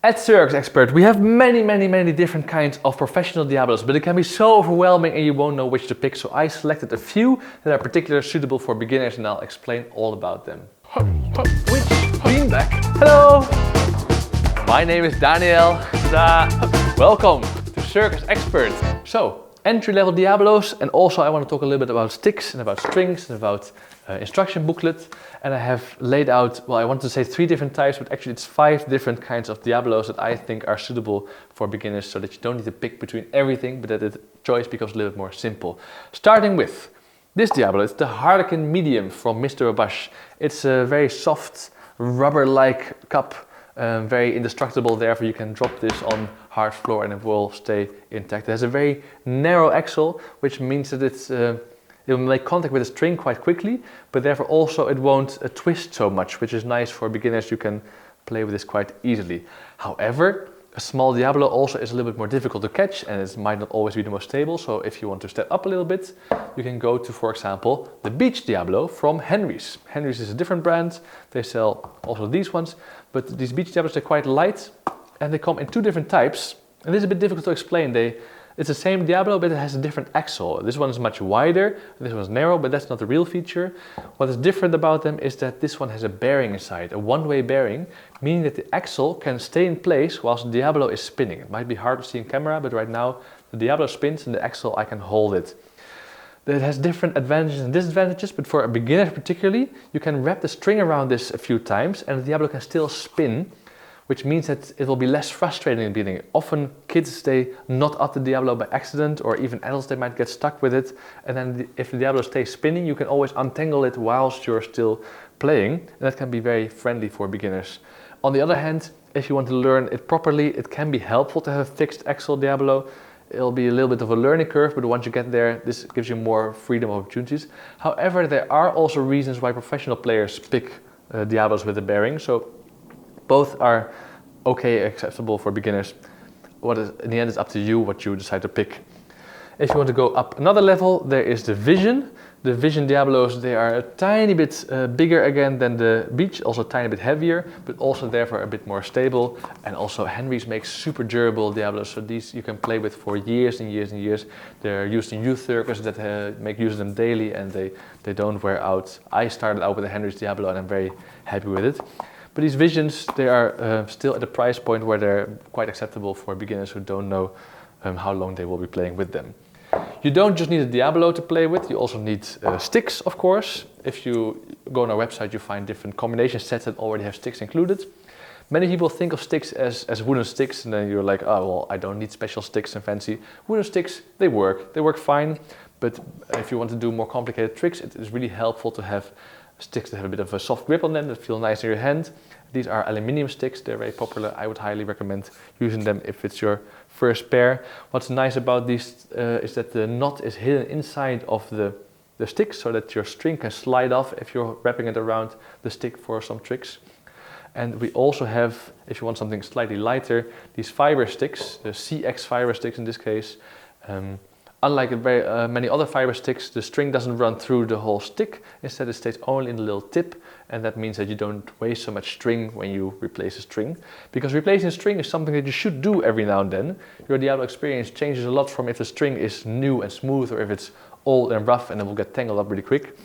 At Circus-expert, we have many different kinds of professional Diabolos, but it can be so overwhelming and you won't know which to pick. So I selected a few that are particularly suitable for beginners and I'll explain all about them. Which beanbag? Hello! My name is Daniel. Welcome to Circus-expert. So, entry-level Diabolos, and also I want to talk a little bit about sticks and about strings and about instruction booklet. And I have laid out, well, I wanted to say 3 different types, but actually it's 5 different kinds of Diabolos that I think are suitable for beginners, so that you don't need to pick between everything, but that the choice becomes a little bit more simple. Starting with this Diabolo, it's the Harlequin Medium from Mr. Diabolos. It's a very soft, rubber-like cup, very indestructible, therefore you can drop this on hard floor and it will stay intact. It has a very narrow axle, which means that it will make contact with the string quite quickly, but therefore also it won't twist so much, which is nice for beginners. You can play with this quite easily. However, a small Diabolo also is a little bit more difficult to catch and it might not always be the most stable. So if you want to step up a little bit, you can go to, for example, the Beach Diabolo from Henry's. Henry's is a different brand. They sell also these ones, but these Beach Diabolos are quite light and they come in 2 different types. And this is a bit difficult to explain. It's the same Diabolo, but it has a different axle. This one is much wider, this one is narrow, but that's not the real feature. What is different about them is that this one has a bearing inside, a one-way bearing, meaning that the axle can stay in place whilst the Diabolo is spinning. It might be hard to see in camera, but right now the Diabolo spins and the axle, I can hold it. It has different advantages and disadvantages, but for a beginner particularly, you can wrap the string around this a few times and the Diabolo can still spin, which means that it will be less frustrating in the beginning. Often kids, they knot up the Diabolo by accident, or even adults, they might get stuck with it. And then if the Diabolo stays spinning, you can always untangle it whilst you're still playing. And that can be very friendly for beginners. On the other hand, if you want to learn it properly, it can be helpful to have a fixed axle Diabolo. It'll be a little bit of a learning curve, but once you get there, this gives you more freedom of opportunities. However, there are also reasons why professional players pick Diabolos with a bearing. So both are okay, acceptable for beginners. In the end, it's up to you what you decide to pick. If you want to go up another level, there is the Vision. The Vision Diabolos, they are a tiny bit bigger again than the Beach, also a tiny bit heavier, but also therefore a bit more stable. And also Henry's makes super durable Diabolos, so these you can play with for years and years and years. They're used in youth circus that make use of them daily and they don't wear out. I started out with a Henry's Diabolo and I'm very happy with it. But these Visions, they are still at a price point where they're quite acceptable for beginners who don't know how long they will be playing with them. You don't just need a Diabolo to play with, you also need sticks, of course. If you go on our website, you find different combination sets that already have sticks included. Many people think of sticks as wooden sticks, and then you're like, oh, well, I don't need special sticks and fancy. Wooden sticks, they work fine, but if you want to do more complicated tricks, it is really helpful to have sticks that have a bit of a soft grip on them, that feel nice in your hand. These are aluminium sticks, they're very popular. I would highly recommend using them if it's your first pair. What's nice about these is that the knot is hidden inside of the stick, so that your string can slide off if you're wrapping it around the stick for some tricks. And we also have, if you want something slightly lighter, these fiber sticks, the CX fiber sticks in this case. Unlike many other fiber sticks, the string doesn't run through the whole stick. Instead, it stays only in the little tip, and that means that you don't waste so much string when you replace a string. Because replacing a string is something that you should do every now and then. Your Diabolo experience changes a lot from if the string is new and smooth or if it's old and rough and it will get tangled up really quick.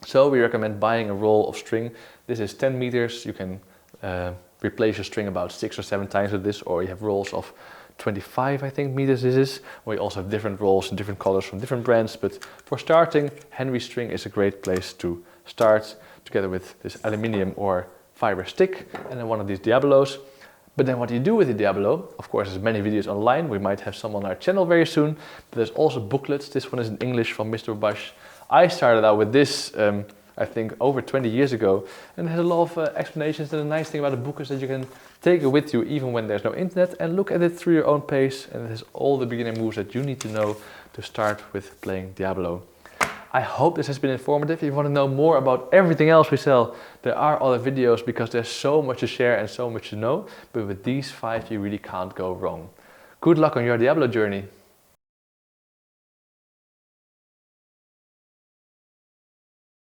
So we recommend buying a roll of string. This is 10 meters. You can replace your string about 6 or 7 times with this, or you have rolls of 25, I think, meters this is. We also have different rolls and different colors from different brands, but for starting, Henry string is a great place to start, together with this aluminium or fiber stick and then one of these Diabolos. But then what do you do with the Diabolo? Of course, there's many videos online. We might have some on our channel very soon, but there's also booklets. This one is in English from Mr. Diabolos. I started out with this I think over 20 years ago, and it has a lot of explanations. And the nice thing about the book is that you can take it with you even when there's no internet and look at it through your own pace, and it has all the beginner moves that you need to know to start with playing Diabolo. I hope this has been informative. If you want to know more about everything else we sell, there are other videos because there's so much to share and so much to know, but with these 5 you really can't go wrong. Good luck on your Diabolo journey.